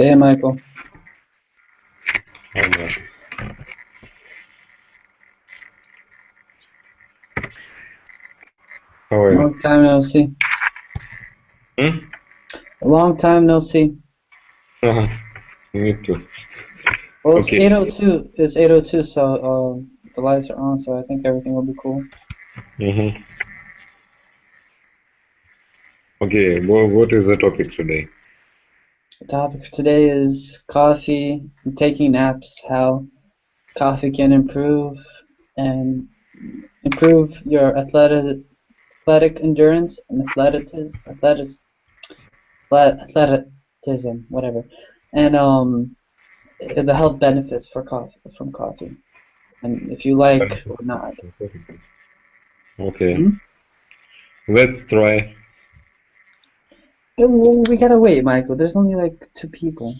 Hey, Michael. Okay. How are you? Long time no see. Hmm? A long time no see. Me too. Well, it's Okay. 8:02. It's 8:02, so the lights are on, so I think everything will be cool. Mm-hmm. Okay, what is the topic today? The topic for today is coffee and taking naps, how coffee can improve your athletic endurance and athleticism, whatever, and the health benefits from coffee, and if you like or not. Okay, Hmm? let's try. We gotta wait, Michael. There's only like 2 people.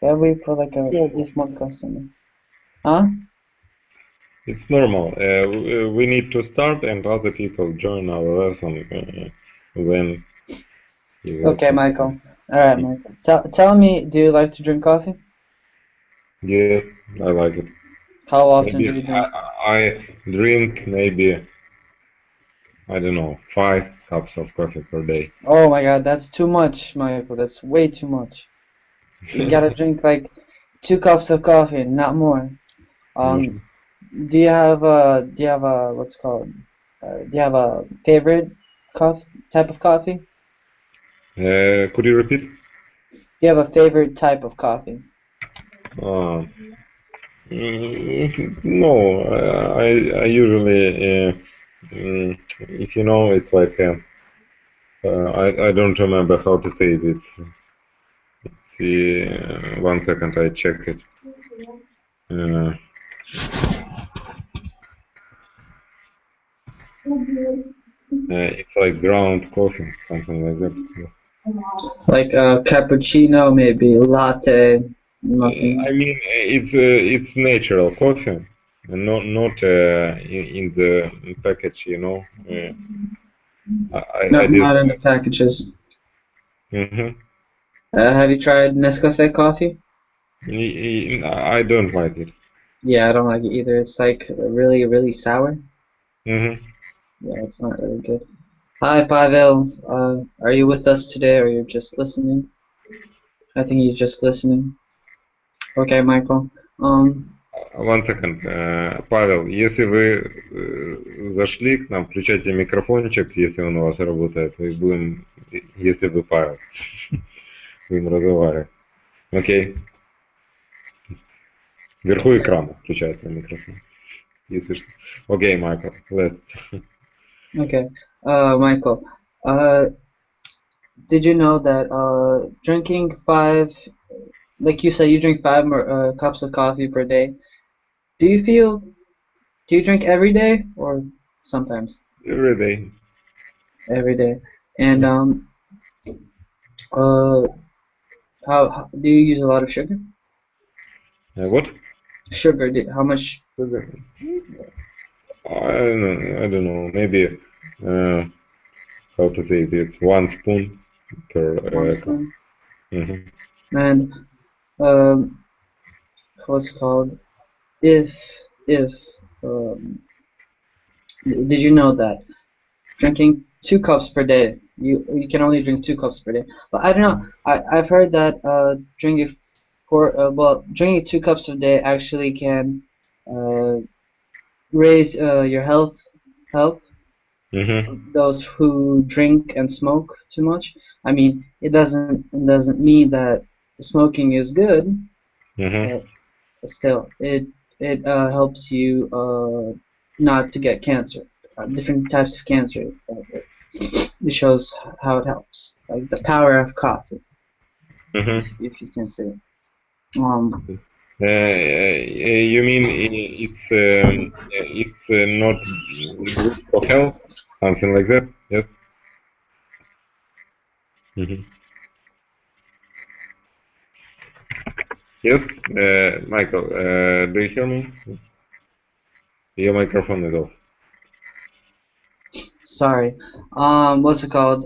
Gotta wait for like No, at least one customer. Huh? it's normal. We need to start and other people join our lesson when you will Okay, start. Michael. All right, Michael. Tell me, do you like to drink coffee? Yes, I like it. How often Maybe do you drink? I drink maybe, I don't know, 5 cups of coffee per day. Oh my God, that's too much, Michael. That's way too much. You gotta drink like 2 cups of coffee, not more. Um, Mhm. do you have a what's called? Do you have a favorite type of coffee? Could you repeat? Do you have a favorite type of coffee? Uh, no, I usually, if you know, it's like I don't remember how to say it. It's 1 second, I check it. Uh, it's like ground coffee, something like that. Yes. Like a cappuccino, maybe latte, nothing. I mean, it's natural coffee, not in the package, you know. I did. Not in the packages. Mhm. Have you tried Nescafe coffee? I don't like it. Yeah, I don't like it either. It's like really, really sour. Hmm. Yeah, it's not really good. Hi, Pavel. Are you with us today, or you're just listening? I think he's just listening. Okay, Michael. 1 second. Павел, если вы зашли к нам, включайте микрофончик, если он у вас работает, и будем, если вы Павел, будем разговаривать. Окей. Вверху экрана включается микрофон. Если что. Окей, Майкл, let's. Okay, Michael. Uh, did you know that drinking like you said, you drink 5 cups of coffee per day? Do you feel? Do you drink every day or sometimes? Every day. Every day. And uh, how do you use a lot of sugar? What? Sugar. How much? Sugar. I don't know. Maybe how to say it? It's 1 spoon per One cup. spoon. Hmm. And um, what's it called? If um, did you know that drinking 2 cups per day, you can only drink 2 cups per day. But I don't know. I've heard that drinking 2 cups a day actually can uh, raise your health. Hmm. Those who drink and smoke too much. I mean, it doesn't mean that smoking is good, Hmm. but still, it helps you not to get cancer, different types of cancer. It shows how it helps, like the power of coffee, Hmm. if you can say. You mean it's not good for health, something like that? Yes. Hmm. Yes, Michael, do you hear me? Your microphone is off. Sorry. What's it called?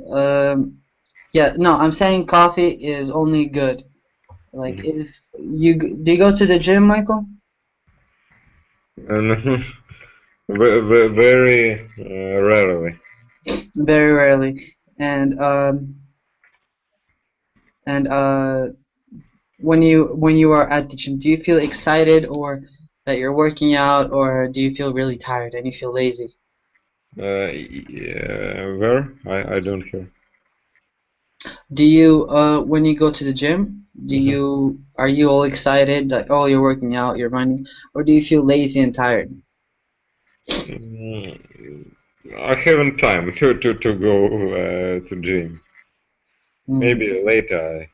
Yeah, no, I'm saying coffee is only good Like Mhm. if do you go to the gym, Michael? And very rarely. Very rarely. And when you are at the gym, do you feel excited or that you're working out, or do you feel really tired and you feel lazy? Yeah, where? I don't hear. Do you when you go to the gym, Mhm. are you all excited like, oh, you're working out, you're running, or do you feel lazy and tired? Mm, I haven't time to go to gym. Mm, Maybe later I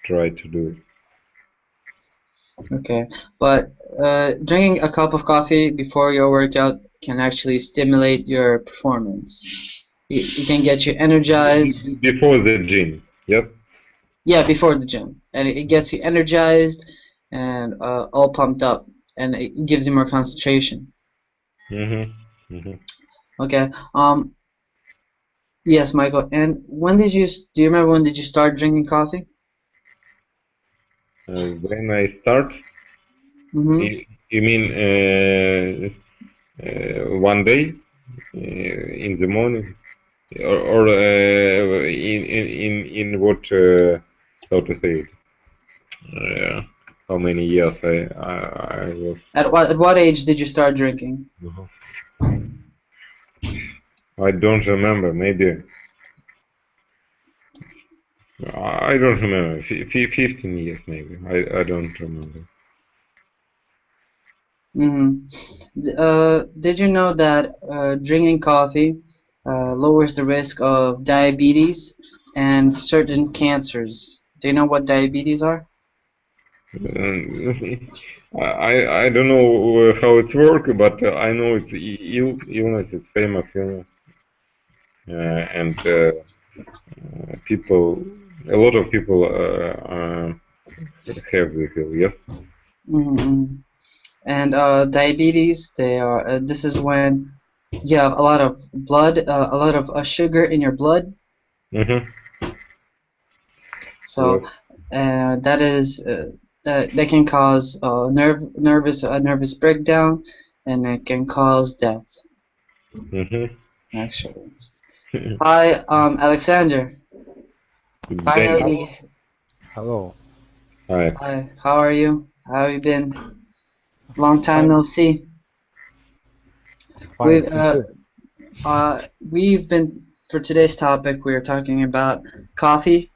try to do okay, but drinking a cup of coffee before your workout can actually stimulate your performance. It can get you energized. it before the gym. Yes. Yeah, before the gym, and it gets you energized and all pumped up, and it gives you more concentration. Mhm. Mhm. Okay. Yes, Michael. And do you remember when did you start drinking coffee? When I start, Mm-hmm. you mean one day in the morning, or in what how to say it? How many years I was? At what age did you start drinking? Mhm. I don't remember. Maybe I don't remember. 15 years maybe. I don't remember. Mm-hmm. Did you know that drinking coffee lowers the risk of diabetes and certain cancers? Do you know what diabetes are? I don't know how it works, but I know it's illness. It's famous illness, and people, a lot of people have this ill. Yes. Mm-hmm. And diabetes, this is when you have a lot of blood, a lot of sugar in your blood. Mm-hmm. So Yes. that is that can cause nervous breakdown, and it can cause death. Mm-hmm. Actually. Hi, Alexander. It's dangerous. Finally, Hello. Hello. Hi. hi. How are you? How have you been? Long time Fine. no see. Fine. We've Thank you. we've been for today's topic. We are talking about coffee,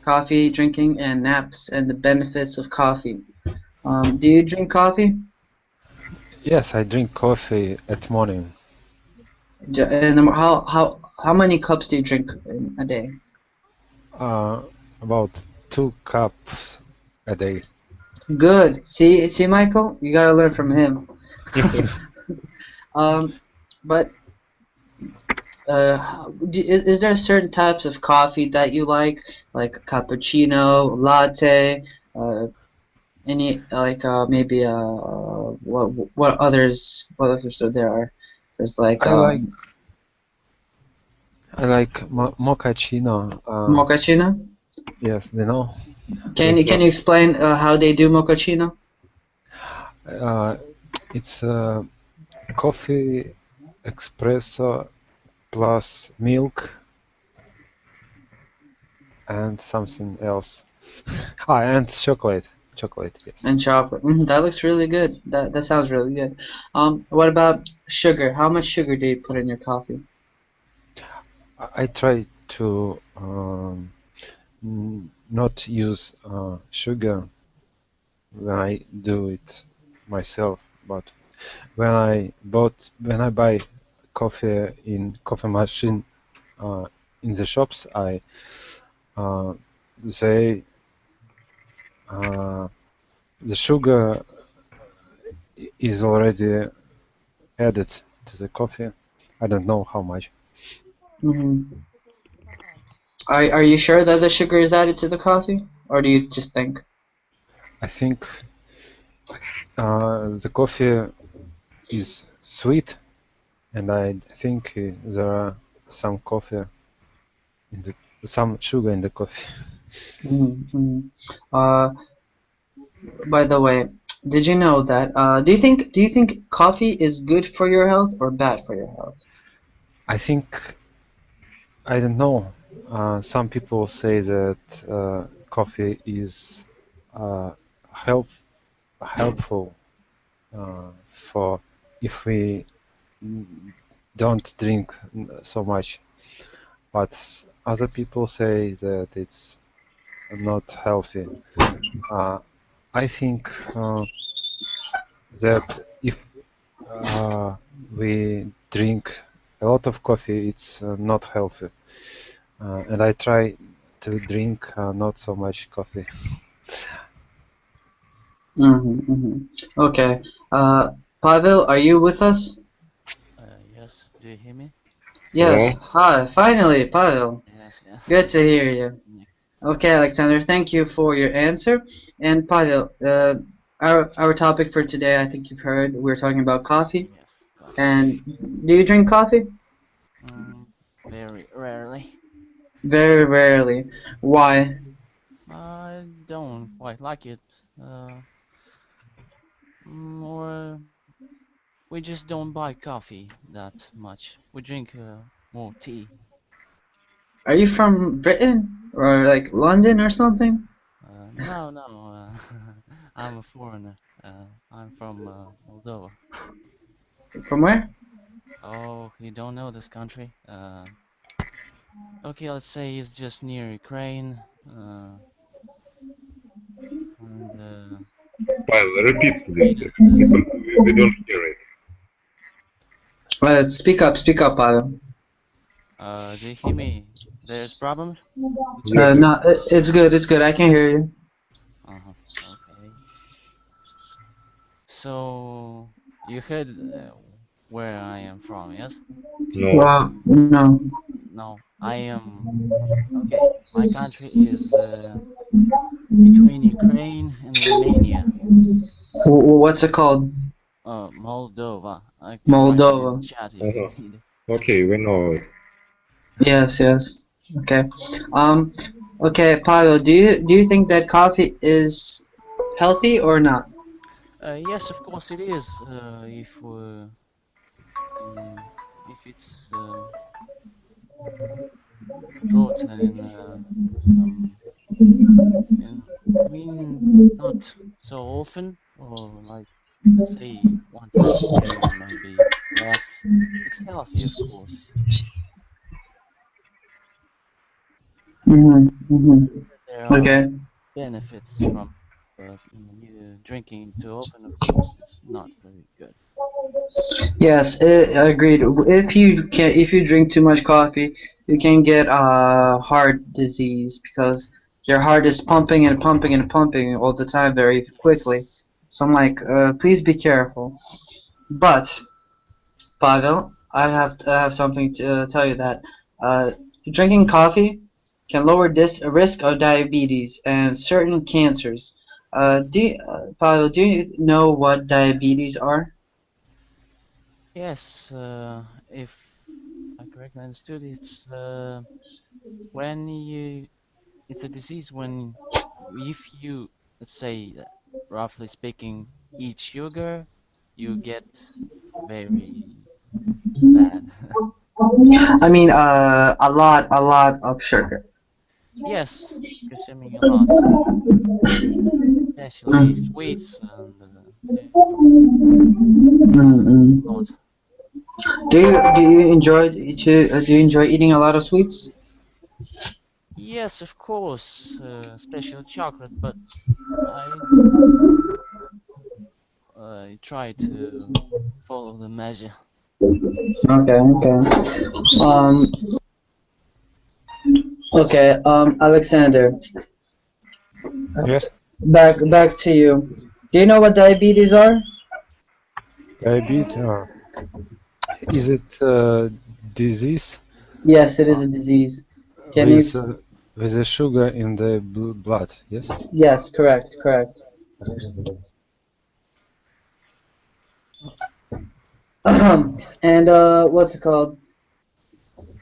coffee drinking, and naps, and the benefits of coffee. Do you drink coffee? Yes, I drink coffee at morning. And how many cups do you drink in a day? Uh, about 2 cups a day. Good. See, Michael, you gotta learn from him. Um, but is there certain types of coffee that you like cappuccino, latte, uh, any like maybe what others are there are? There's like I like mochaccino. mochaccino. Yes, you know. Can you explain how they do mochaccino? Uh, it's coffee, espresso plus milk and something else. And chocolate. Chocolate. Yes. And chocolate. That looks really good. That sounds really good. What about sugar? How much sugar do you put in your coffee? I try to not use sugar when I do it myself, but when I buy coffee in coffee machine uh, in the shops, I uh, they uh, the sugar is already added to the coffee. I don't know how much. hmm are you sure that the sugar is added to the coffee, or do you just think? I think the coffee is sweet, and I think there are some coffee in the some sugar in the coffee. Mm-hmm. Uh, by the way, did you know that? Do you think coffee is good for your health or bad for your health? I think I don't know. Some people say that coffee is uh, help helpful for if we don't drink so much, but other people say that it's not healthy. I think that if we drink a lot of coffee, it's not healthy. And I try to drink not so much coffee. Mm-hmm, mm-hmm. Okay. Pavel, are you with us? Yes, do you hear me? Yes. Hello? Hi. Finally, Pavel. Yes, yes. Good to hear you. Yeah. Okay, Alexander, thank you for your answer. And Pavel, our topic for today, I think you've heard, we're talking about coffee. Yes, coffee. And do you drink coffee? Mm, very rarely. Very rarely. Why? I don't quite like it. Or we just don't buy coffee that much. We drink more tea. Are you from Britain or like London or something? No, no. I'm a foreigner. I'm from Moldova. From where? Oh, you don't know this country? Okay, let's say it's just near Ukraine. And Pause, repeat please. Sweden. We don't hear it. Speak up, Pavel. Do you hear me? There's problems? Yes, No, it's good. I can hear you. Uh-huh. Okay. So you heard where I am from, yes? no. Well, no. No, I am. Okay, my country is between Ukraine and Romania. What's it called? Moldova. I can write it in Moldova. the chat if you Uh-huh. need it. Okay, we know it. Yes, yes. Okay. Um, okay, Pavel, do you think that coffee is healthy or not? Yes, of course it is. Mm, if it's brought in some in, I mean, not so often, or like, let's say once a day, or maybe less. It's healthy, of course. Mm-hmm, mm-hmm. There are Okay. benefits from you drinking too often, of course. It's not very good. Yes, agreed. If you drink too much coffee, you can get heart disease because your heart is pumping and pumping and pumping all the time very Yes. quickly. So I'm like, please be careful. But Pavel, I have something to tell you that uh, drinking coffee can lower this risk of diabetes and certain cancers. Pavel, do you know what diabetes are? Yes, if I correctly understood, when you, it's a disease when if you, let's say, roughly speaking, eat sugar, you get very bad. I mean, a lot of sugar. Yes, consuming a lot, especially Mm. sweets and yeah, Mm-mm. a lot. Do you enjoy eating a lot of sweets? Yes, of course, especially chocolate, but I try to follow the measure. Okay, okay. Um, okay. Alexander, Yes, back to you. Do you know what diabetes are? diabetes. Is it disease Yes, it is a disease. Can you? with with the sugar in the blood? Yes. Yes, correct, correct. And what's it called,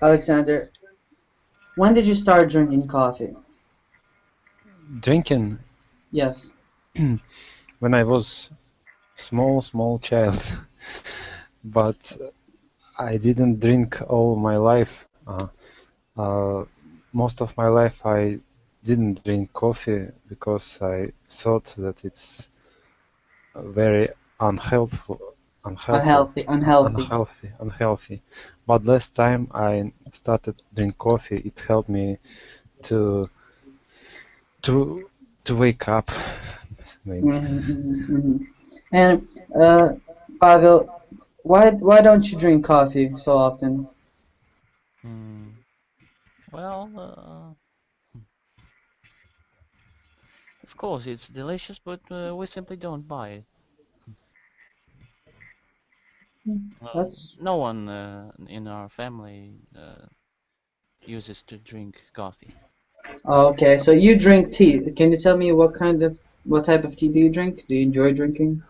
Alexander? When did you start drinking coffee? Drinking Yes. when I was small child, but I didn't drink all my life. Most of my life I didn't drink coffee because I thought that it's very unhelpful, Unhealthy. unhealthy. But last time I started drink coffee, it helped me to to wake up, maybe. And Pavel, why don't you drink coffee so often? Well, of course it's delicious, but we simply don't buy it. That's No one in our family uses to drink coffee. okay. So you drink tea. Can you tell me what type of tea do you drink? Do you enjoy drinking?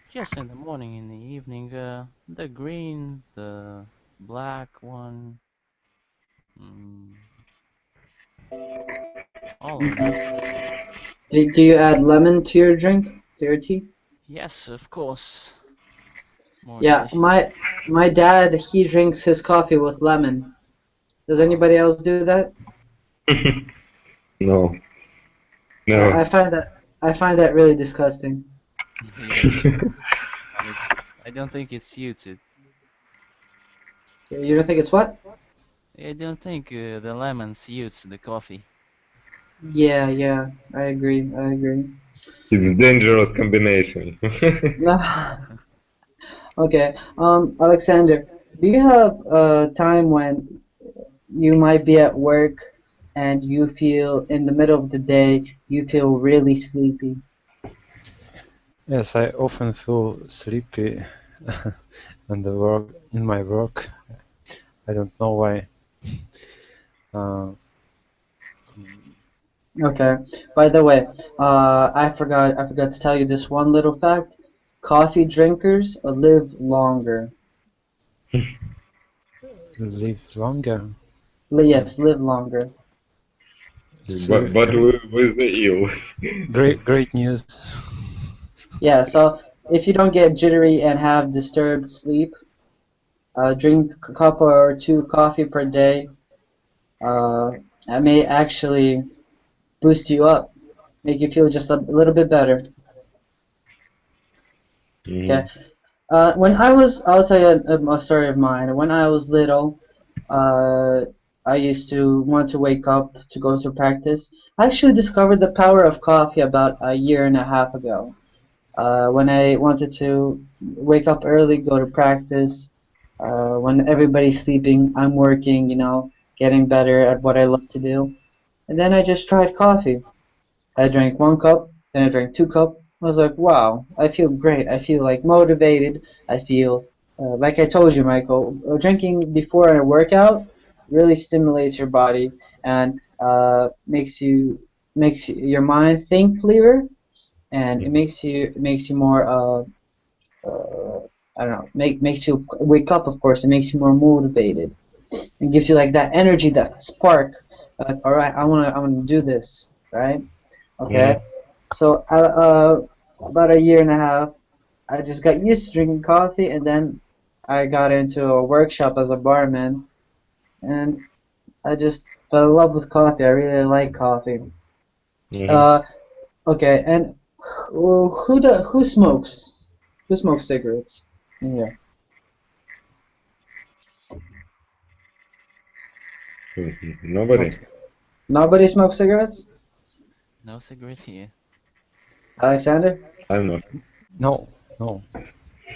Just in the morning, in the evening, the green, the black one, mm, all of them. Do you add lemon to your drink, to your tea? Yes, of course. More Yeah, delicious. my dad, he drinks his coffee with lemon. Does anybody else do that? No, never. I find that really disgusting. Yeah, I don't think it's suited. You don't think it's what? I don't think the lemon suits the coffee. Yeah, I agree. It's a dangerous combination. Okay, Alexander, do you have a time when you might be at work and you feel in the middle of the day you feel really sleepy? Yes, I often feel sleepy in my work. I don't know why. Okay. By the way, I forgot to tell you this one little fact. Coffee drinkers live longer. Live longer. Yes, live longer. but with the ill. Great news. Yeah, so if you don't get jittery and have disturbed sleep, drink a cup or two coffee per day. That may actually boost you up, make you feel just a little bit better. Okay. I'll tell you a story of mine. When I was little, uh, I used to want to wake up to go to practice. I actually discovered the power of coffee about a year and a half ago. When I wanted to wake up early, go to practice, when everybody's sleeping, I'm working, getting better at what I love to do. And then I just tried coffee. I drank one cup, then I drank two cups. I was like, wow, I feel great. I feel like motivated. I feel like I told you, Michael, drinking before a workout really stimulates your body and makes your mind think clearer, and it makes you more I don't know, makes you wake up. Of course, it makes you more motivated. It gives you like that energy, that spark. Like, all right, I wanna do this, right? Okay. So about a year and a half, I just got used to drinking coffee, and then I got into a workshop as a barman, and I just fell in love with coffee. I really like coffee. Uh, okay, and who smokes? Who smokes cigarettes in here? Nobody. Nobody smokes cigarettes? No cigarettes here. Alexander? I'm not. No.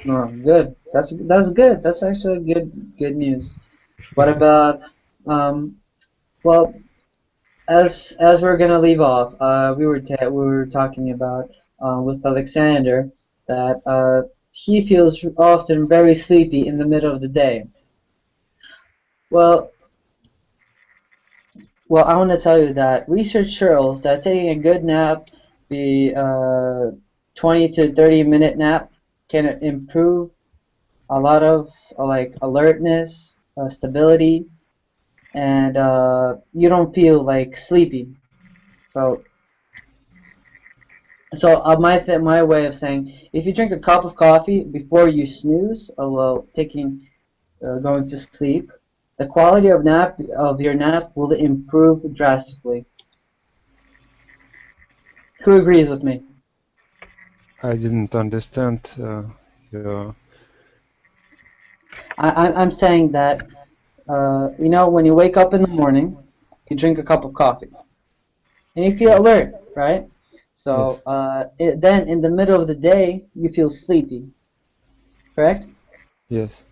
No, good. That's good. That's actually good news. What about well, as we're gonna leave off, we were talking about with Alexander that he feels often very sleepy in the middle of the day. Well, I want to tell you that research shows that taking a good nap, the 20 to 30-minute nap, can improve a lot of like alertness, stability, and you don't feel like sleepy. So my way of saying, if you drink a cup of coffee before you snooze, while going to sleep, the quality of your nap will improve drastically. Who agrees with me? I didn't understand your. I'm saying that you know, when you wake up in the morning, you drink a cup of coffee, and you feel alert, right? So then in the middle of the day, you feel sleepy, correct? Yes.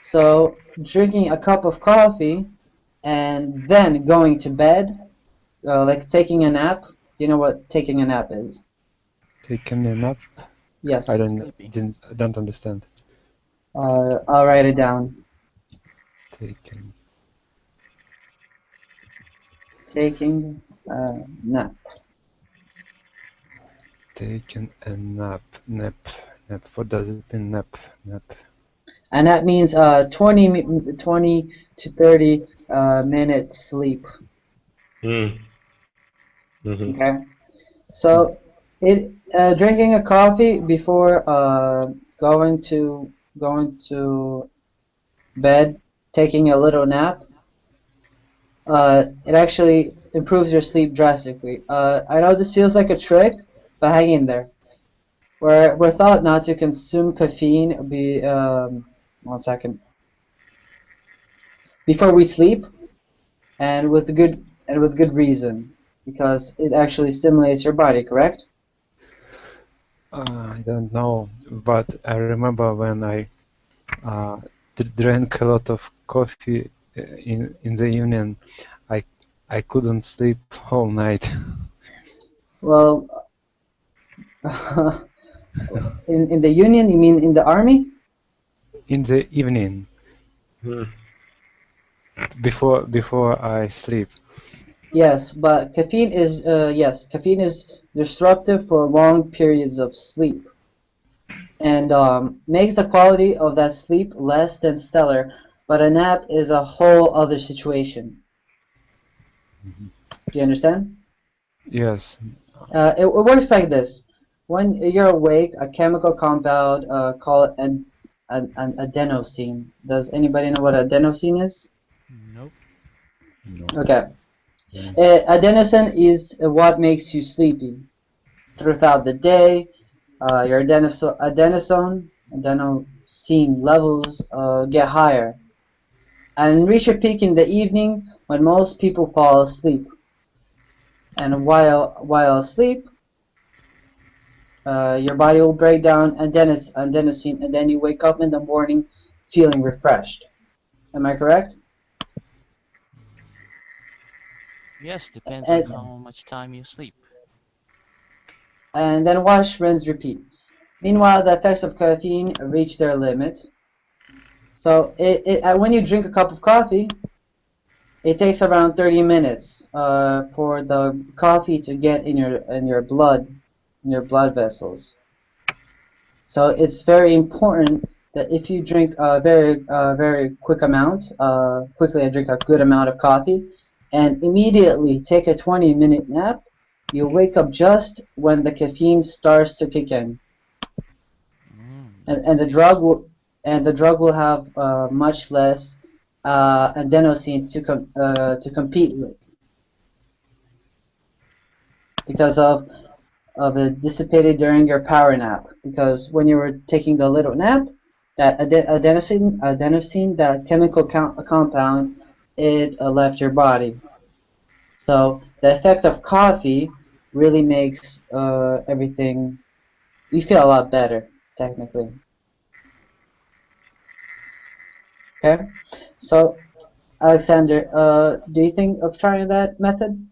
So drinking a cup of coffee and then going to bed, like taking a nap. Do you know what taking a nap is? Taking a nap? Yes. I don't understand. I'll write it down. Taking a nap. Taking a nap. Nap. What does it mean? Nap. And that means 20 to 30 minutes sleep. Okay. So drinking a coffee before going to bed, taking a little nap, it actually improves your sleep drastically. I know this feels like a trick, but hang in there. We're thought not to consume caffeine one second, before we sleep, and with good reason, because it actually stimulates your body, correct? I don't know, but I remember when I drank a lot of coffee in the evening, I couldn't sleep all night. Well, in the union, you mean in the army? In the evening, before I sleep. Yes, but caffeine is disruptive for long periods of sleep, and makes the quality of that sleep less than stellar. But a nap is a whole other situation. Do you understand? Yes. It works like this. When you're awake, a chemical compound called an adenosine. Does anybody know what adenosine is? Nope. No. Okay. Adenosine is what makes you sleepy. Throughout the day, your adenosine levels get higher and reach a peak in the evening when most people fall asleep. And while asleep, your body will break down adenosine, and then you wake up in the morning feeling refreshed. Am I correct? Yes, depends on how much time you sleep. And then wash, rinse, repeat. Meanwhile, the effects of caffeine reach their limit. So when you drink a cup of coffee, it takes around 30 minutes for the coffee to get in your blood vessels. So it's very important that if you drink a very quick amount, quickly I drink a good amount of coffee, and immediately take a 20-minute nap, you'll wake up just when the caffeine starts to kick in, and the drug will have much less adenosine to compete with, because of it dissipated during your power nap. Because when you were taking the little nap, that adenosine, that chemical compound, it left your body. So the effect of coffee really makes everything, you feel a lot better, technically. Okay, so Alexander, do you think of trying that method?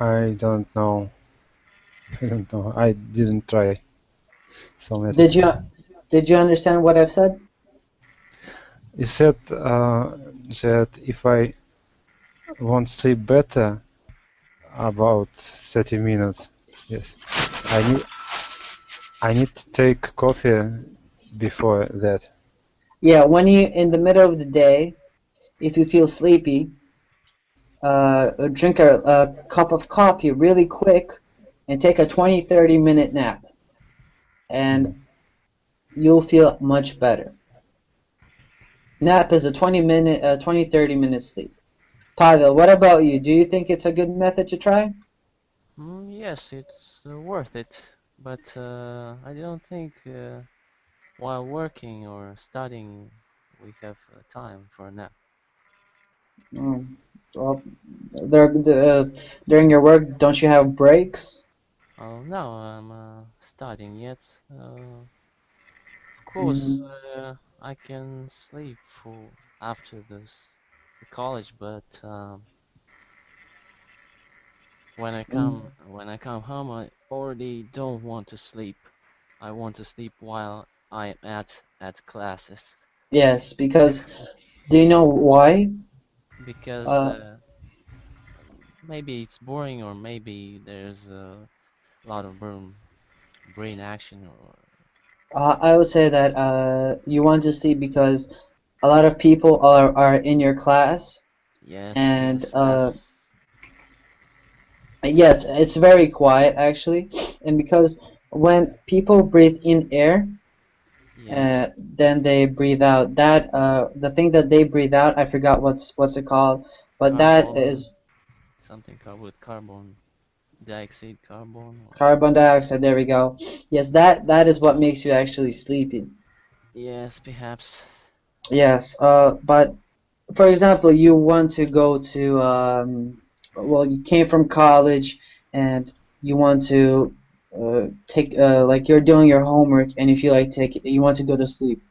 I don't know. I didn't try. So Did you understand what I've said? You said that if I want to sleep better, about 30 minutes. Yes, I need to take coffee before that. Yeah, when you in the middle of the day, if you feel sleepy, drink a cup of coffee really quick and take a 20-30 minute nap, and you'll feel much better. Nap is a 20-30 minute sleep. Pavel, what about you? Do you think it's a good method to try? Yes, it's worth it, but I don't think while working or studying we have time for a nap. Mm, well, during your work, don't you have breaks? Oh, no, I'm studying yet. Of course, Mm, I can sleep for after the college, but mm. when I come home, I already don't want to sleep. I want to sleep while I'm at classes Yes, because do you know why? because Uh, maybe it's boring or maybe there's a lot of brain action or I would say that you want to sleep because a lot of people are in your class, yes, and yes, that's yes, it's very quiet actually, and because when people breathe in air, yes, then they breathe out. That the thing that they breathe out, I forgot what's it called, but that carbon is something with carbon dioxide, carbon or carbon dioxide. There we go. Yes, that is what makes you actually sleepy. yes, perhaps. Yes, but for example, you want to go to well, you came from college and you want to take like you're doing your homework and you feel like you want to go to sleep.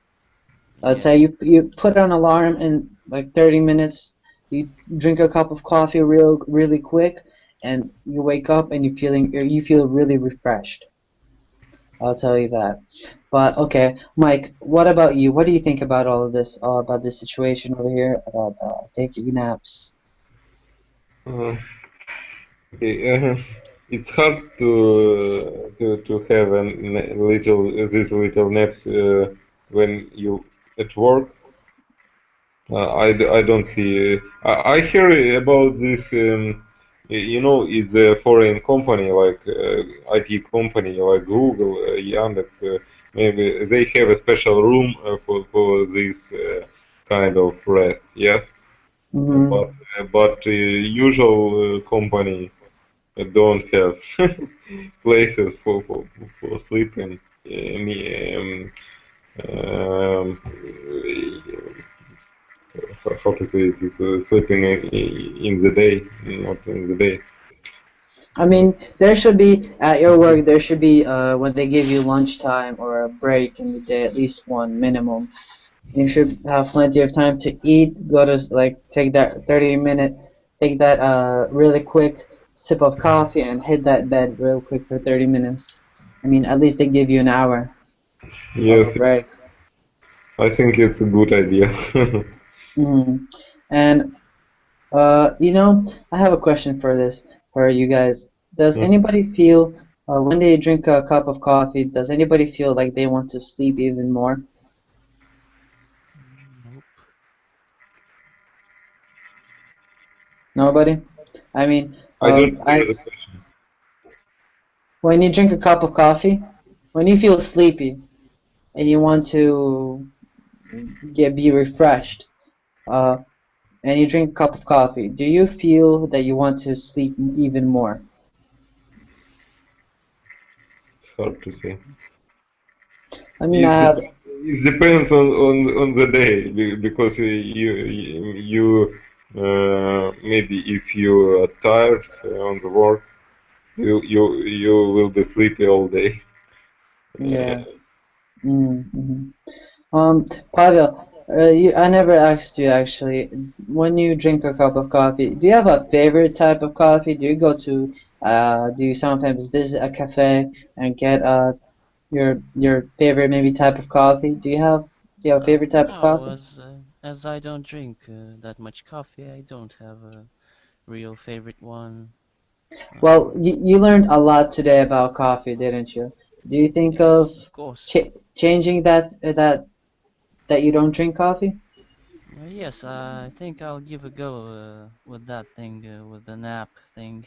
Let's Yeah. say you put an alarm in like 30 minutes, you drink a cup of coffee really quick, and you wake up and you feel really refreshed. I'll tell you that. But okay, Mike, what about you? What do you think about all of this? About this situation over here about taking naps? Uh, okay, it's hard to have a little these little naps when you at work. I don't see. I hear about this. It's a foreign company like IT company like Google, Yandex. Maybe they have a special room for this kind of rest. Yes, Mm-hmm. but usual company don't have places for sleeping. Um, how to say it, it's sleeping in the day, not in the day. I mean, there should be at your work. There should be when they give you lunchtime or a break in the day, at least one minimum. You should have plenty of time to eat. Go to like take that 30 minute, take that really quick sip of coffee and hit that bed real quick for 30 minutes. I mean, at least they give you an hour of a Yes, break. I think it's a good idea. Hmm. And I have a question for this for you guys. Does anybody feel when they drink a cup of coffee, does anybody feel like they want to sleep even more? Nope. Nobody? I mean, I don't hear the as when you drink a cup of coffee, when you feel sleepy and you want to be refreshed, uh, and you drink a cup of coffee, do you feel that you want to sleep even more? It's hard to say. I mean, I It have. it depends on the day because maybe if you are tired on the work, you will be sleepy all day. Yeah. Mm-hmm. Pavel, I never asked you actually. When you drink a cup of coffee, do you have a favorite type of coffee? Do you sometimes visit a cafe and get your favorite maybe type of coffee? Do you have a favorite type of No, coffee? as I don't drink that much coffee, I don't have a real favorite one. Well, Um, you learned a lot today about coffee, didn't you? Do you think of yes, of course. ch changing that? that you don't drink coffee? Yes, I think I'll give a go with that thing, with the nap thing.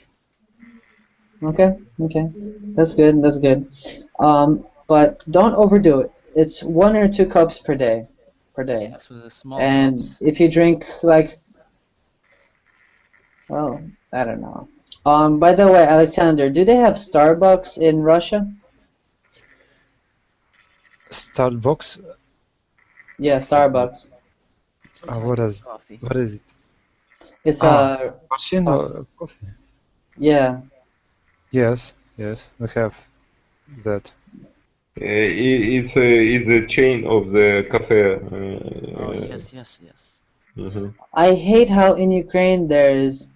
Okay, okay, that's good. That's good. But don't overdo it. It's 1 or 2 cups per day, per day. Yes, with the small And cups. if you drink like, well, I don't know. By the way, Alexander, do they have Starbucks in Russia? Starbucks. Yeah, Starbucks. It's a type What of is coffee. it? It's a Machine or coffee? yeah. Yes, we have that. It's a chain of the cafe. Oh, yes, yes, yes. Mhm. I hate how in Ukraine there's,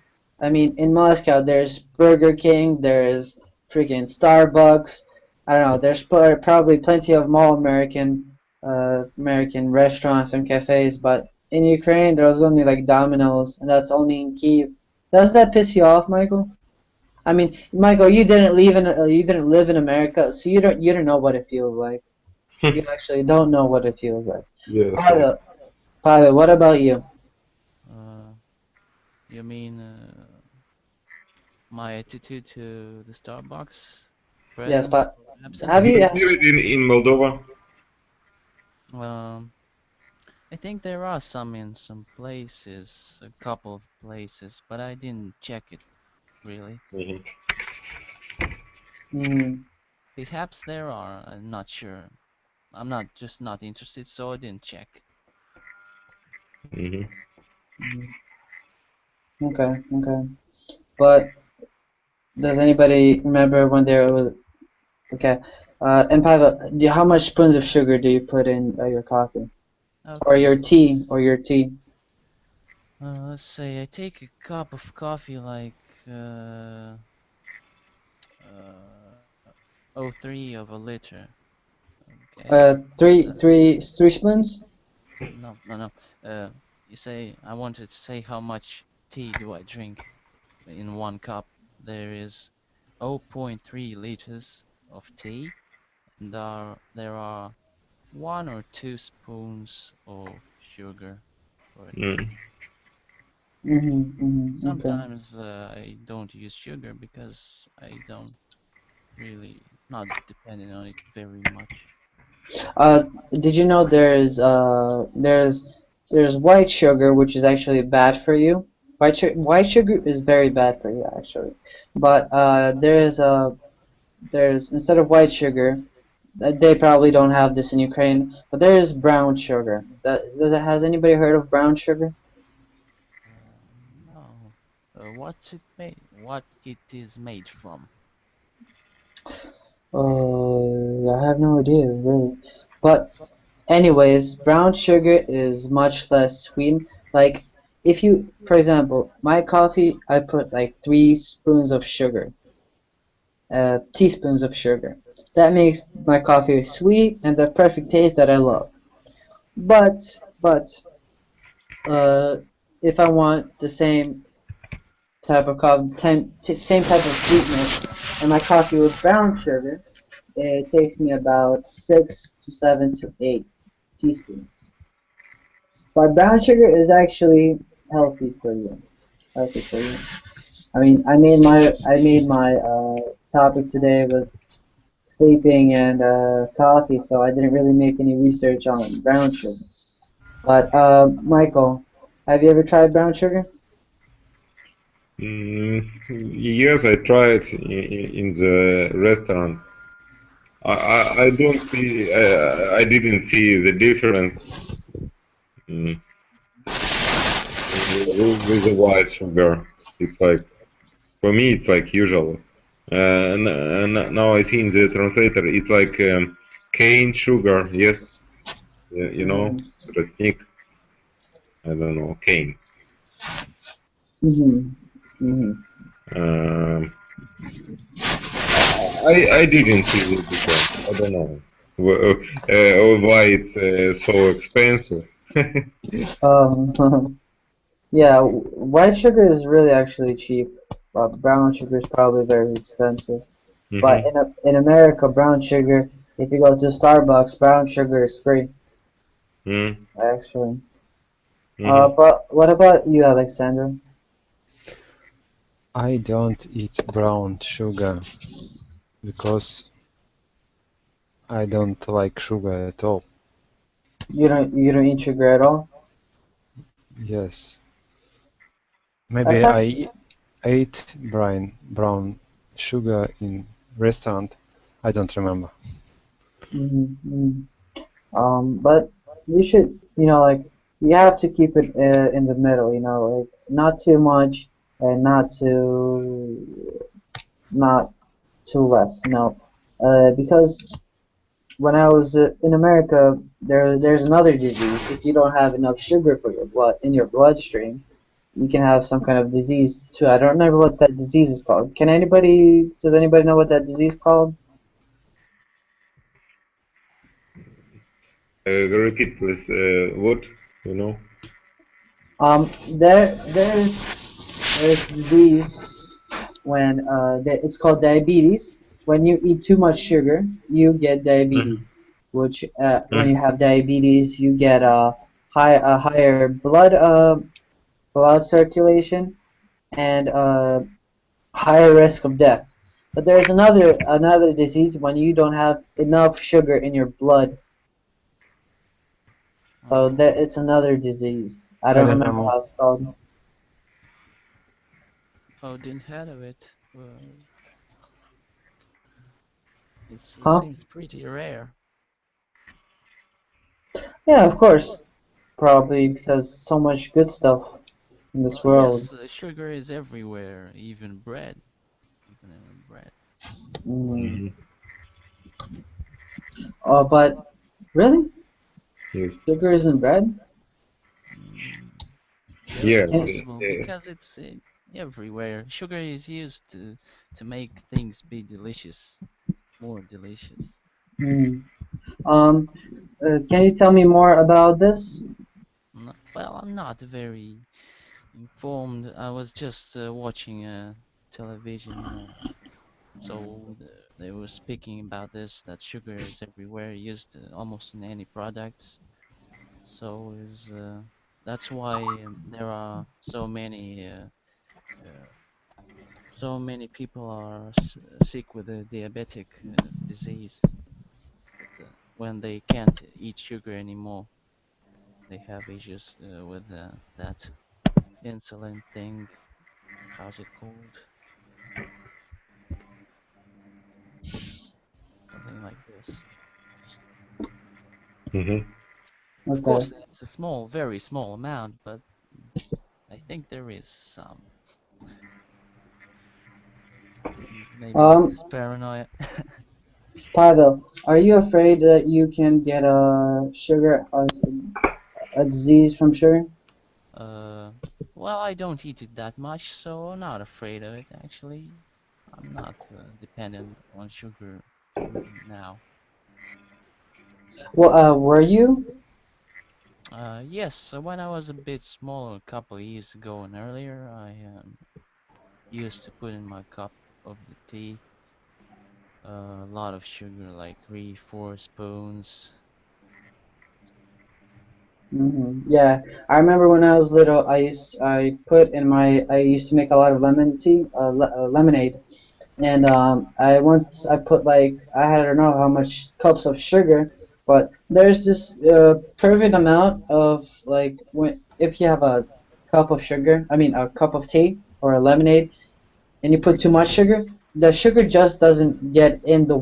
I mean, in Moscow there's Burger King, there's freaking Starbucks. I don't know. There's probably plenty of mall American restaurants and cafes, but in Ukraine there's only like Domino's, and that's only in Kiev. Does that piss you off, Michael? I mean, Michael, you didn't live in America, so you don't know what it feels like. You actually don't know what it feels like. Yes, yes. Pavel, what about you? Uh, you mean my attitude to the Starbucks Yes, presence, but absence? have Do you? you hear it in Moldova? Um, I think there are some in some places, a couple of places, but I didn't check it really. Mhm. Mm, Perhaps there are, I'm not sure. I'm not interested, so I didn't check. Mhm. mm, okay, okay. But does anybody remember when there was okay? And Pavel, how much spoons of sugar do you put in your coffee or Okay, your tea or your tea? let's say I take a cup of coffee like uh, oh 03 of a liter. Okay, uh, Three spoons? no, no, no. You say I wanted to say how much tea do I drink in one cup. There is zero point 0.3 liters of tea, and there are 1 or 2 spoons of sugar for it. Mm. Okay. Sometimes I don't use sugar because I don't really not dependent on it very much. Uh, did you know there's white sugar, which is actually bad for you. White sugar is very bad for you actually. But there's instead of white sugar, they probably don't have this in Ukraine, but there is brown sugar. Has anybody heard of brown sugar? No, what's it made? What it is made from? I have no idea really. But anyways, brown sugar is much less sweet. Like if you, for example, my coffee, I put like 3 spoons of sugar, teaspoons of sugar. That makes my coffee sweet and the perfect taste that I love. But uh, if I want the same type of coffee, same type of sweetness, and my coffee with brown sugar, it takes me about 6 to 7 to 8 teaspoons. But brown sugar is actually healthy for you. Healthy for you. I mean, I made my topic today with sleeping and coffee, so I didn't really make any research on brown sugar. But Michael, have you ever tried brown sugar? Mm, yes, I tried in the restaurant. I don't see. I didn't see the difference mm, with the white sugar. It's like for me, it's like usual. Now I see in the translator, it's like cane sugar. Yes, you know, Mm-hmm. trostnik. I don't know, cane. Mm-hmm. Mm-hmm. Um, I didn't see the difference. I don't know why it's so expensive. Yeah, white sugar is really actually cheap, but brown sugar is probably very expensive. But Hmm. in America, brown sugar, if you go to Starbucks, brown sugar is free. Mm. actually. Mhm. But what about you, Alexander? I don't eat brown sugar because I don't like sugar at all. You don't eat sugar at all? Yes. That's Maybe actually. I ate brown sugar in restaurant. I don't remember. But you should, like, you have to keep it in the middle, like not too much and not too less, because when I was in America, there's another disease. If you don't have enough sugar for your blood in your bloodstream, you can have some kind of disease too. I don't remember what that disease is called. Does anybody know what that disease is called? Repeat please. What? You know? There's disease when it's called diabetes. When you eat too much sugar, you get Mhm. diabetes. Which when you Mhm. have diabetes, you get a higher blood circulation and higher risk of death. But there's another disease when you don't have enough sugar in your blood. So Oh, it's another disease. I I don't don't remember know. how it's called. oh, didn't heard of it. It Huh? seems pretty rare. Yeah, of course. Probably because so much good stuff in this Well, world. yes, sugar is everywhere, even bread, even in bread. Mm. Mhm. But really, Yes. sugar is in bread? Mm, very Yeah. possible because it's everywhere. Sugar is used to make things be delicious, more delicious. Mm. Um, can you tell me more about this? Well, I'm not very informed. I was just watching television, so they were speaking about this that sugar is everywhere, used almost in any products. So is that's why there are uh, so many people are sick with the diabetic disease when they can't eat sugar anymore. They have issues with that insulin thing. How's it called? Something like this. Mhm. Of Okay. course, it's a small, very small amount, but I think there is some. Maybe it's Um, just paranoia. Pavel, are you afraid that you can get a disease from sugar? uh, well, I don't eat it that much, so I'm not afraid of it, actually. I'm not dependent on sugar now. Well, were you? Yes, so when I was a bit smaller, a couple of years ago and earlier, I used to put in my cup of the tea a lot of sugar, like 3, 4 spoons. Yeah, I remember when I was little, I used to make a lot of lemonade, and I put like I don't know how much cups of sugar, but there's this perfect amount of like when if you have a cup of sugar, I mean a cup of tea or a lemonade, and you put too much sugar, the sugar just doesn't get in the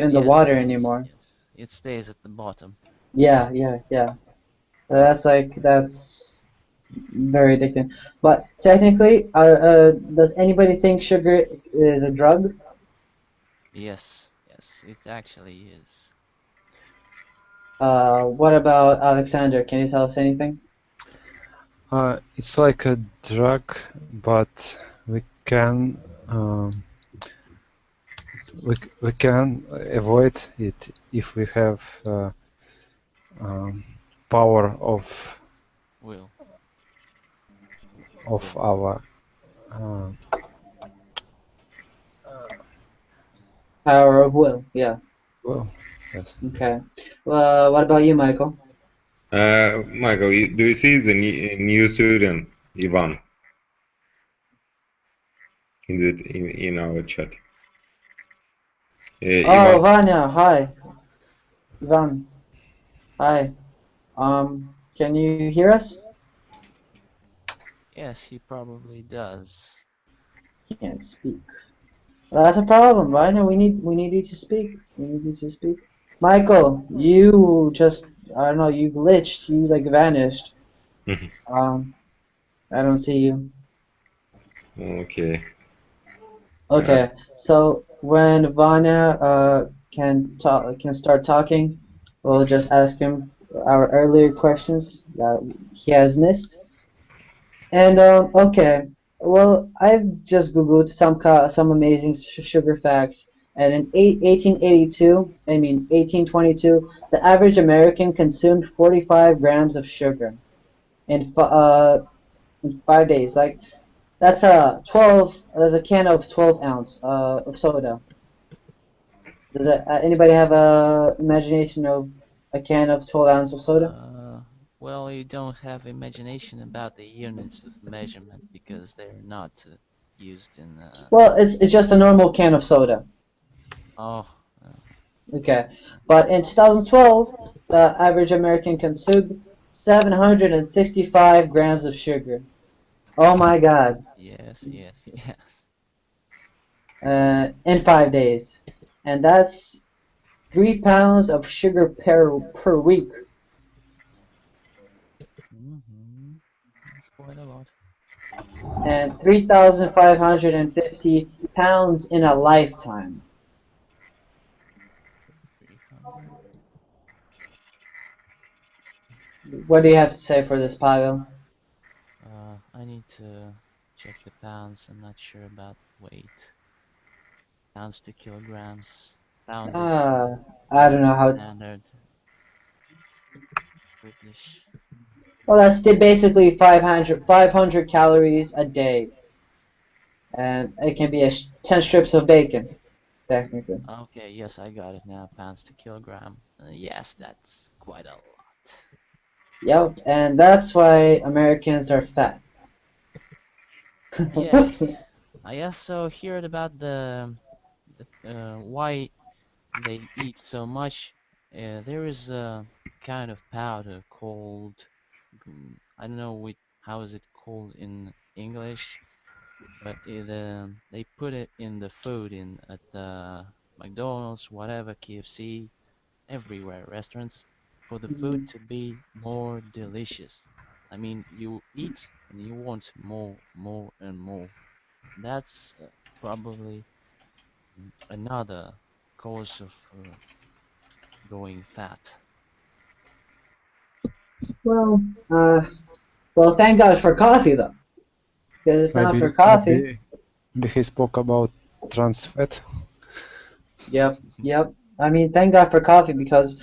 Yes, water yes, anymore. yes. It stays at the bottom. Yeah. That's very addicting. But technically, does anybody think sugar is a drug? Yes, yes, it actually is. What about Alexander? Can you tell us anything? It's like a drug, but um, we can avoid it if we have um, power Will, of will. our uh, Power of will. Yeah. well. Yes. Okay. What about you, Michael? Michael, do you see the new student, Ivan, in our chat? Oh, Ivan, Vanya, hi. Ivan, hi. Can you hear us? Yes, he probably does. He can't speak. Well, that's a problem, Vanya. We need you to speak. We need you to speak. Michael, you just I don't know. You glitched. You like vanished. Mhm. I don't see you. Okay. Okay, so when Vanya can start talking, we'll just ask him our earlier questions that he has missed. And okay, well I've just googled some amazing sugar facts. And in 1882, I mean 1822, the average American consumed 45 grams of sugar in 5 days. Like that's a 12. There's a can of 12 ounce of soda. Does anybody have a imagination of a can of 12 ounce of soda? Well, you don't have imagination about the units of measurement because they're not used in. Well, it's just a normal can of soda. Oh, Okay, but in 2012, the average American consumed 765 grams of sugar. Oh my God! yes, yes, yes. In 5 days, and that's 3 pounds of sugar per week, That's quite a lot. and 3,550 pounds in a lifetime. 300. What do you have to say for this, Pavel? I need to check the pounds. I'm not sure about weight. Pounds to kilograms. Pounds is I don't know how. standard British. Well, that's basically 500 calories a day, and it can be 10 strips of bacon, technically. Okay, yes, I got it now. Pounds to kilogram. Yes, that's quite a lot. Yep, and that's why Americans are fat. Yeah, I also heard about the why they eat so much. There is a kind of powder called I don't know how is it called in English, but they put it in the food in at the McDonald's, whatever, KFC, everywhere, restaurants, for the food Mhm. to be more delicious. I mean, you eat and you want more, more, and more. That's probably another cause of going fat. Well, uh, well, thank God for coffee, though. Because if not for Maybe coffee, maybe he spoke about trans fat. yep, yep. I mean, thank God for coffee because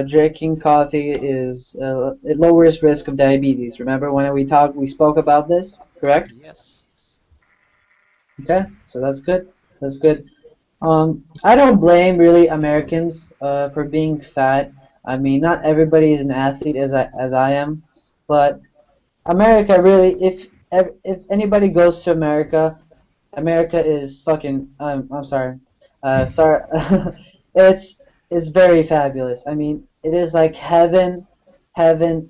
drinking coffee is it lowers risk of diabetes. Remember when we spoke about this, correct? Yes. Okay, so that's good. That's good. I don't blame really Americans for being fat. I mean, not everybody is an athlete as I am, but America really, if anybody goes to America, America is fucking. I'm sorry. Sorry. it's it's very fabulous. I mean, it is like heaven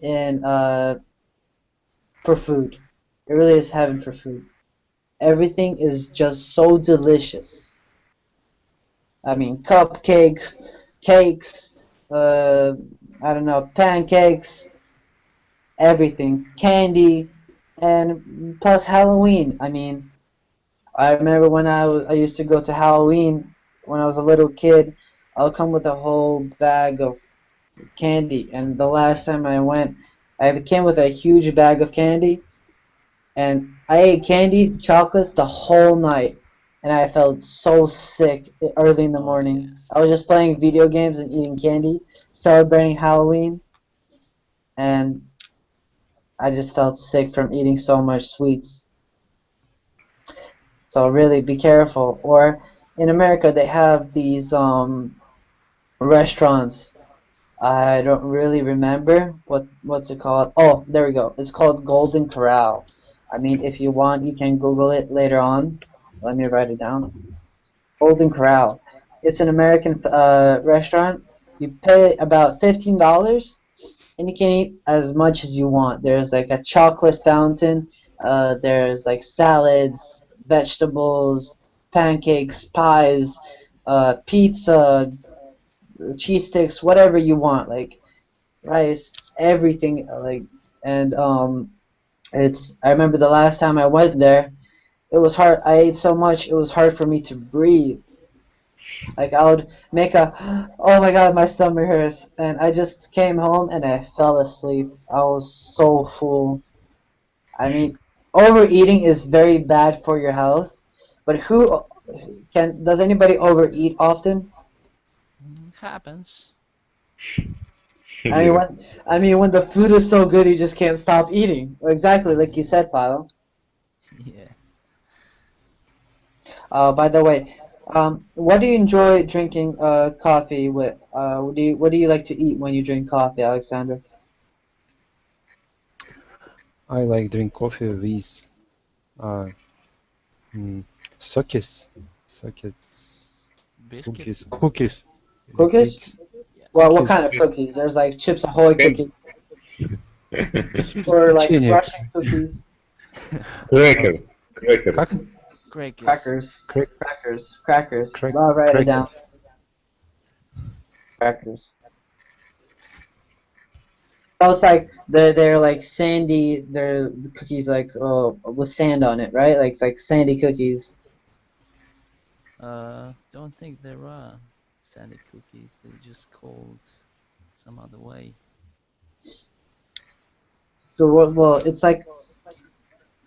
in for food. It really is heaven for food. Everything is just so delicious. I mean, cupcakes, cakes, uh, I don't know, pancakes, everything, candy, and plus Halloween. I mean, I remember when I used to go to Halloween when I was a little kid. I'll come with a whole bag of candy, and the last time I went, I came with a huge bag of candy, and I ate candy, chocolates the whole night, and I felt so sick early in the Oh morning. yes. I was just playing video games and eating candy, celebrating Halloween, and I just felt sick from eating so much sweets. So really be careful. Or in America they have these restaurants. I don't really remember what's it called. Oh, there we go. It's called Golden Corral. I mean, if you want, you can Google it later on. Let me write it down. Golden Corral. It's an American restaurant. You pay about $15, and you can eat as much as you want. There's like a chocolate fountain. There's like salads, vegetables, pancakes, pies, pizza, cheese sticks, whatever you want, like rice, everything, like, and it's. I remember the last time I went there, it was hard. I ate so much, it was hard for me to breathe. Like I would make a, oh my god, my stomach hurts, and I just came home and I fell asleep. I was so full. I mean, overeating is very bad for your health, but who does anybody overeat often? Happens. Yeah. I mean when the food is so good you just can't stop eating. Exactly like you said, Paolo. Yeah. By the way, what do you enjoy drinking coffee with? What do you like to eat when you drink coffee, Alexander? I like drink coffee with sockets, Biscuits. cookies. Cookies? Cakes. Yeah. Well, what kind of Cookies. cookies? There's like Chips Ahoy Cake. cookies or like Печенье. Russian cookies, Crackers. Crackers. Как? Crackers. crackers, Crack, crackers. crack, I'll write it down. crackers. Crackers. So it's like they're like sandy. They're the cookies like with sand on it, right? Like it's like sandy cookies. Don't think there are sandy cookies. They're just called some other way. So well, it's like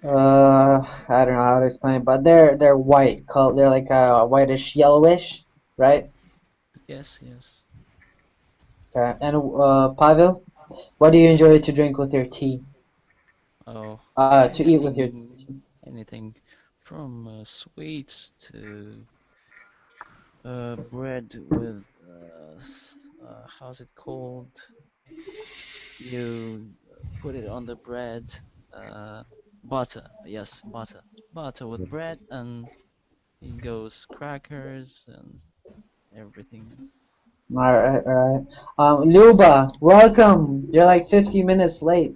I don't know how to explain it, but they're white. They're like whitish yellowish, right? Yes, yes. Okay. And Pavel, what do you enjoy to drink with your tea? Oh, To eat with your anything from sweets to bread with how's it called? You put it on the bread, butter. Yes, butter. Butter with bread, and it goes crackers and everything. All right, all right. Luba, welcome. You're like 50 minutes late.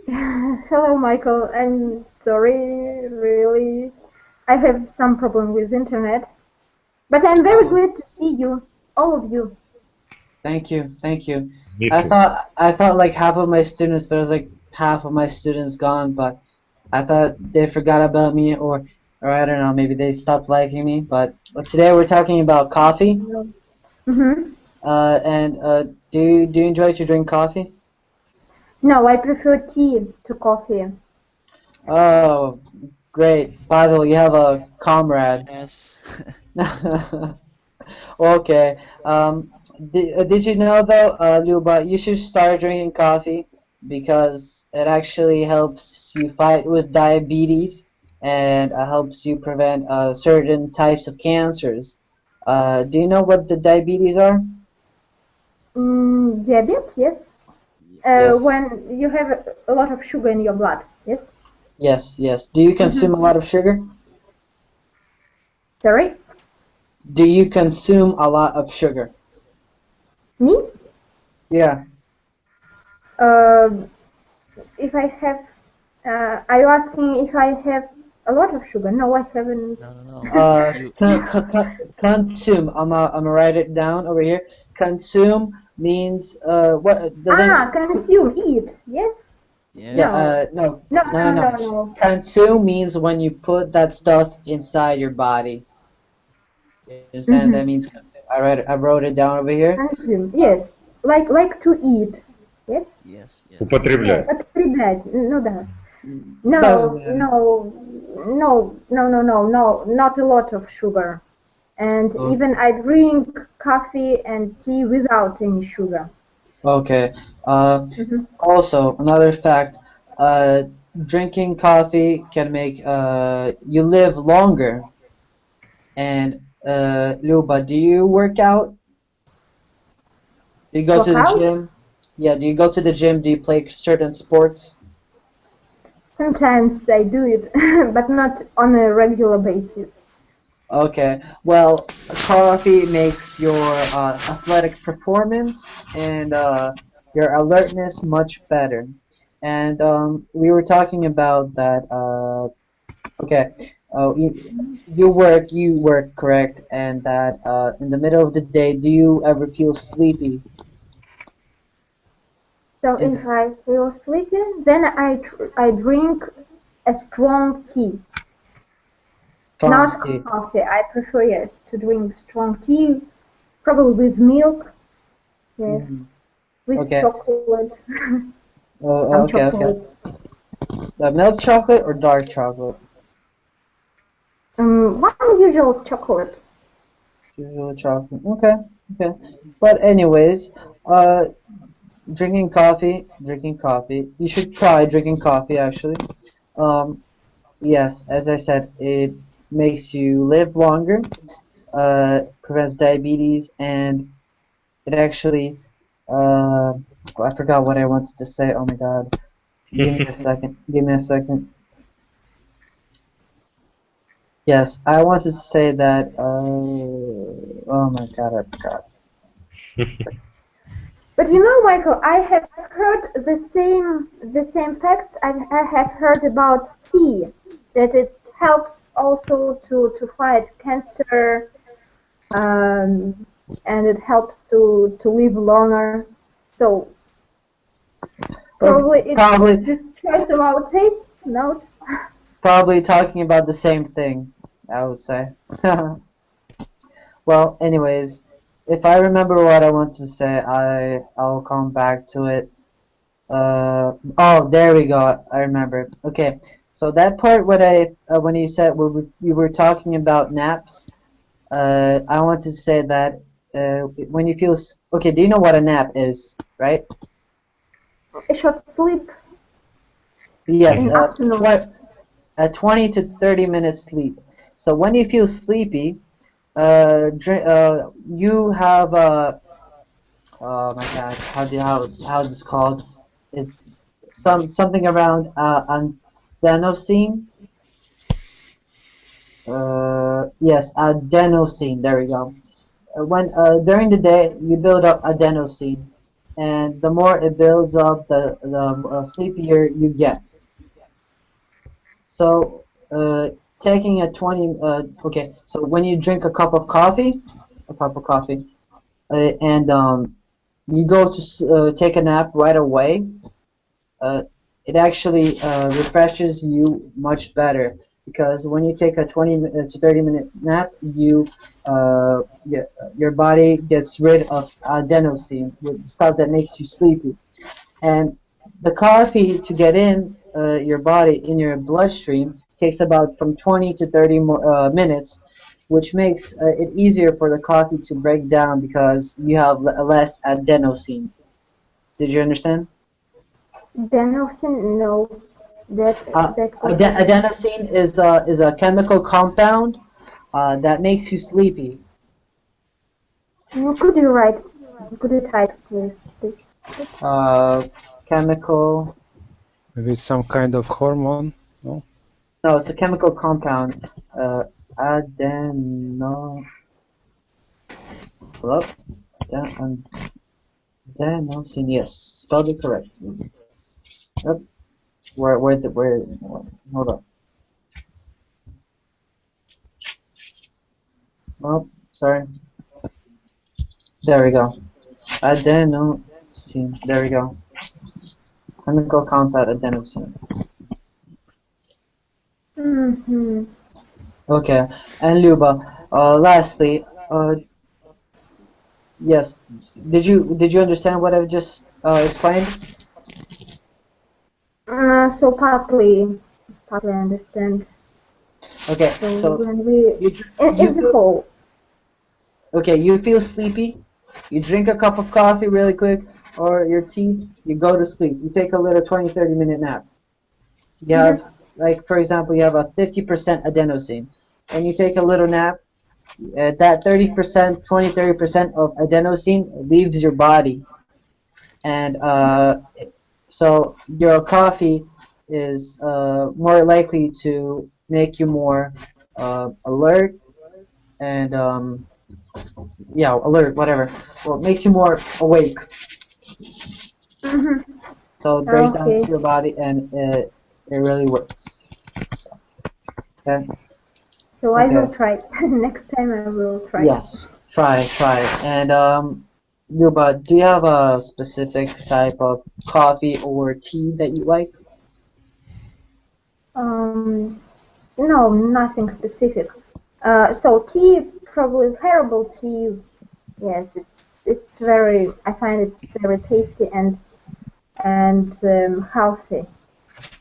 Hello, Michael. I'm sorry, really. I have some problem with internet, but I'm very glad to see you, all of you. Thank you, thank you. Me I too. thought like half of my students, there was like half of my students gone, but I thought they forgot about me, or I don't know, maybe they stopped liking me. But today we're talking about coffee. Mm-hmm. And do you enjoy to drink coffee? No, I prefer tea to coffee. Oh, great. Pavel, you have a comrade. Yes. Okay. Did you know though, Luba, you should start drinking coffee because it actually helps you fight with diabetes and helps you prevent certain types of cancers. Do you know what the diabetes are? Diabetes, yes. Yes. When you have a lot of sugar in your blood, yes? Yes, yes. Do you consume a lot of sugar? Sorry? Do you consume a lot of sugar? Me? Yeah. If I have, are you asking if I have a lot of sugar? No, I haven't. No. You Consume. I'm gonna write it down over here. Consume means what does it? Consume, eat, yes? yes. Yeah. No. No. Consume means when you put that stuff inside your body. You understand? That means I wrote it down over here. Consume, yes. Like to eat, yes? Yes, yes. Употреблять. Употреблять, ну да. Doesn't matter. No, not a lot of sugar. And even I drink coffee and tea without any sugar. Okay. Also, another fact, drinking coffee can make you live longer. And Luba, do you work out? Do you go to the Workout? gym? Yeah, do you go to the gym? Do you play certain sports? Sometimes I do it, but not on a regular basis. Okay, well, coffee makes your athletic performance and your alertness much better. And we were talking about that. Okay, you work, correct? And that in the middle of the day, do you ever feel sleepy? So In if I feel sleepy, then I drink a strong tea, strong not tea? coffee. I prefer, yes, to drink strong tea, probably with milk, yes, Mhm. with Okay. chocolate, Oh, some okay, okay. chocolate. Milk chocolate or dark chocolate? One usual chocolate. Usually chocolate. Okay, okay. But anyways, uh, drinking coffee. You should try drinking coffee actually. Um, yes, as I said, it makes you live longer, prevents diabetes, and it actually, I forgot what I wanted to say. Oh my God. Give me a second. Give me a second. Yes, I wanted to say that, oh my God, I forgot. But you know, Michael, I have heard the same facts I have heard about tea, that it helps also to fight cancer, um, and it helps to live longer. So But probably it's probably, just choice of our tastes, no? probably talking about the same thing, I would say. Well, anyways, if I remember what I want to say, I'll come back to it. Oh, there we go. I remember. Okay, so that part when you said we were talking about naps, I want to say that when you feel okay, do you know what a nap is, right? A short sleep Yes, in afternoon. a 20 to 30 minute sleep. So when you feel sleepy, you have oh my God, how's this called? It's something around adenosine. Yes, adenosine. There we go. When during the day you build up adenosine, and the more it builds up, the sleepier you get. So taking a 20 okay. So when you drink a cup of coffee, and you go to take a nap right away, uh, it actually refreshes you much better because when you take a 20 to 30-minute nap, your body gets rid of adenosine, with stuff that makes you sleepy, and the coffee to get in your body in your bloodstream takes about from 20 to 30 more, minutes, which makes it easier for the coffee to break down because you have less adenosine. Did you understand? Adenosine, no, that that could be. Adenosine is a chemical compound that makes you sleepy. Could you write? Could you type, please? Uh, chemical. Maybe it's some kind of hormone. No. No, it's a chemical compound. Adeno. Hello? Adenosine. Yes, spelled it correct. Yep. Where? Hold up. Oh, sorry. There we go. Adenosine. There we go. Chemical compound adenosine. Mm-hmm. Okay. And Luba, lastly, yes, did you understand what I've just explained? So partly I understand. Okay, So so when we you in the whole, you feel sleepy, you drink a cup of coffee really quick or your tea, you go to sleep. You take a little 20-30 minute nap. You have, mhm, like, for example, you have a 50% adenosine, and you take a little nap, that 30%, 20-30% of adenosine leaves your body, and so your coffee is more likely to make you more alert and yeah, alert, whatever. Well, it makes you more awake. Mm-hmm. So it breaks down Okay. to your body, and it really works. So, okay. So I will Okay. try. Next time I will try. Yes. Try. And Luba, do you have a specific type of coffee or tea that you like? No, nothing specific. So tea, probably herbal tea. Yes, it's very. I find it's very tasty and healthy.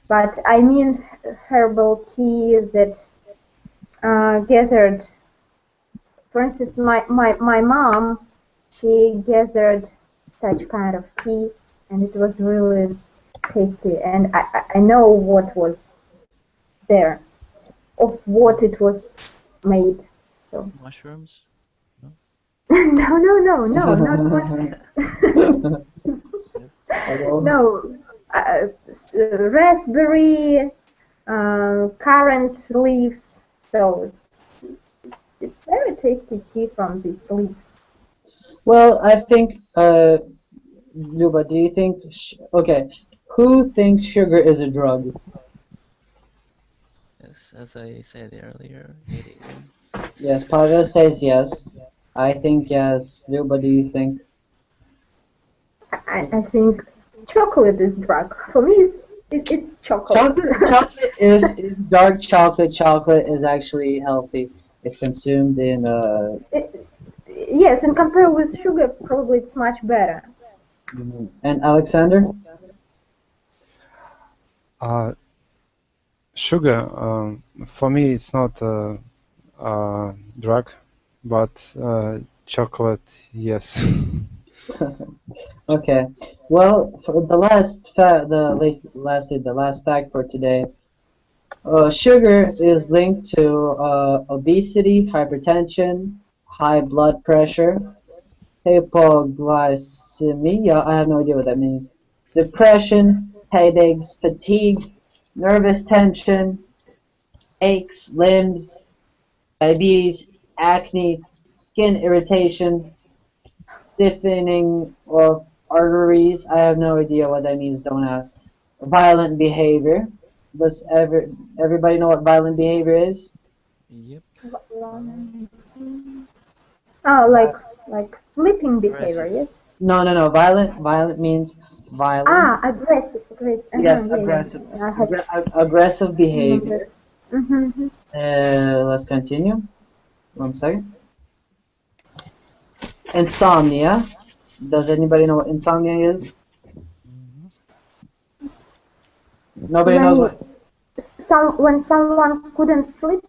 But I mean herbal tea that gathered. For instance, my mom, she gathered such kind of tea, and it was really tasty. And I know what was there, of what it was made. So Mushrooms? No? no, not much. Yes. No, raspberry, currant leaves. So it's very tasty tea from these leaves. Well, I think, Luba, do you think, okay, who thinks sugar is a drug? Yes, as I said earlier, it is. Yes, Pavel says yes. I think yes. Luba, do you think? I think chocolate is drug. For me, it's chocolate. Chocolate is dark chocolate is actually healthy if consumed in Yes, and compared with sugar, probably it's much better. and Alexander? Sugar, for me, it's not a drug, but chocolate, yes. Okay. Well, for the last fact, the last fact for today, sugar is linked to obesity, hypertension, high blood pressure, hypoglycemia, I have no idea what that means, depression, headaches, fatigue, nervous tension, aches, limbs, diabetes, acne, skin irritation, stiffening of arteries. I have no idea what that means, don't ask. Violent behavior. Does everybody know what violent behavior is? Yep. Oh, like sleeping behavior, Aggressive. yes. No. Violent means violent. Ah, aggressive. Yes, Yeah. aggressive. I have Aggressive behavior. Mm-hmm. Let's continue. 1 second. Insomnia. Does anybody know what insomnia is? Mhm. Nobody knows what. When someone couldn't sleep.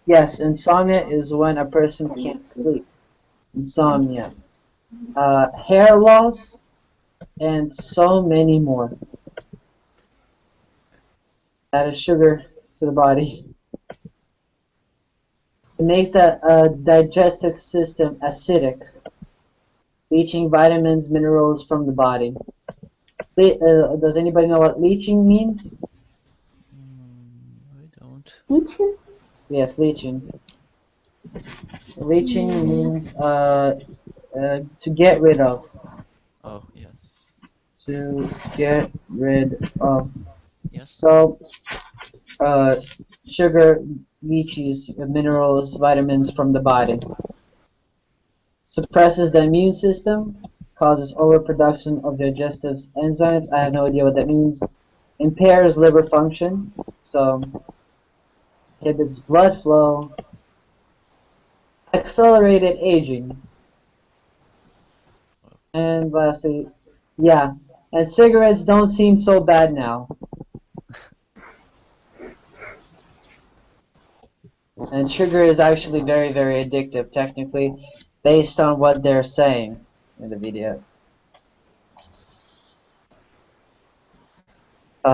Yes, insomnia is when a person can't sleep. Insomnia. Hair loss, and so many more. Added sugar to the body. It makes the digestive system acidic, leaching vitamins, minerals from the body. Does anybody know what leaching means? I don't. Eating? Yes, leaching. Leaching means to get rid of. Oh, yes. To get rid of. Yes. So, sugar leaches minerals, vitamins from the body. Suppresses the immune system, causes overproduction of digestive enzymes. I have no idea what that means. Impairs liver function, so inhibits blood flow. Accelerated aging. And lastly, yeah, and cigarettes don't seem so bad now. And sugar is actually very, very addictive, technically, based on what they're saying in the video.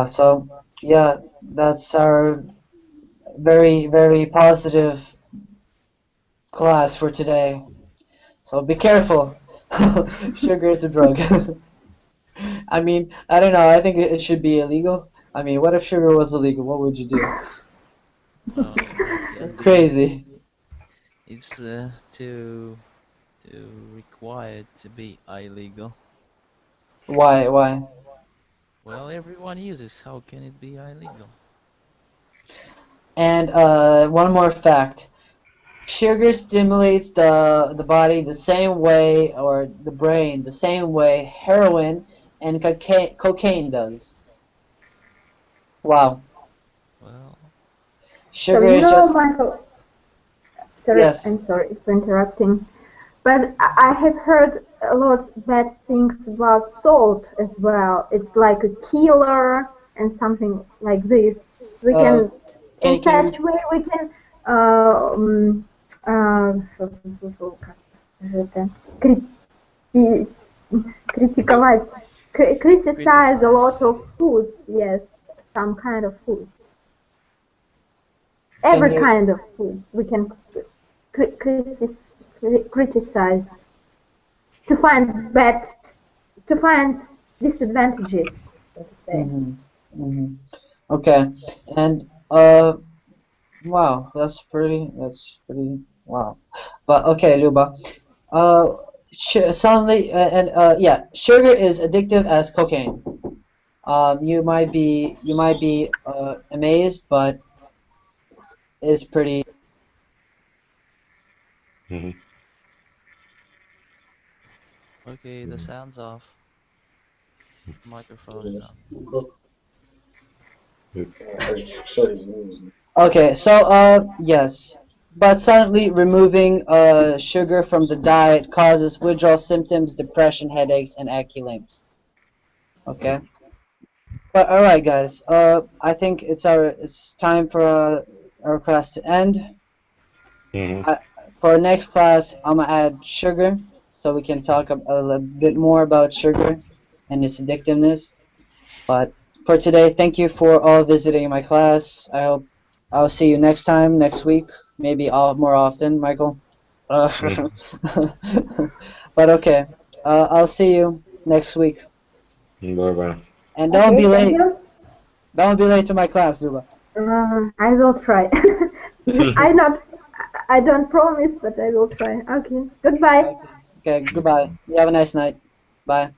So, yeah, that's our very, very positive class for today. So be careful. Sugar is a drug. I mean, I don't know. I think it should be illegal. I mean, what if sugar was illegal? What would you do? Crazy. It's too required to be illegal. Why? Why? Well, everyone uses. How can it be illegal? And one more fact. Sugar stimulates the body the same way, or the brain the same way heroin and cocaine does. Wow. Well, Sugar So you is know, just Michael. Sorry, yes. I'm sorry for interrupting. But I have heard a lot bad things about salt as well. It's like a killer and something like this. We Uh, can, can in you can such way, we can critiковать, criticize a lot of foods. Yes, some kind of foods. Every you kind of food we can criticize to find disadvantages, let's say. okay. And wow, that's pretty wow. But okay, Luba. Uh suddenly and yeah, sugar is addictive as cocaine. You might be amazed, but it's pretty. Mhm. okay, the sound's off. Microphone is on. Okay, so yes, but suddenly removing sugar from the diet causes withdrawal symptoms, depression, headaches, and achy limbs. Okay, but all right, guys. I think it's time for our class to end. Mhm. For our next class, I'm gonna add sugar so we can talk a little bit more about sugar and its addictiveness. But for today, thank you for all visiting my class. I hope I'll see you next time, next week, maybe all more often, Michael. Mhm. But okay, I'll see you next week. Bye bye. And don't Okay, be thank late. you. Don't be late to my class, Luba. I will try. I not, I don't promise, but I will try. Okay, goodbye. Okay, goodbye. You have a nice night. Bye.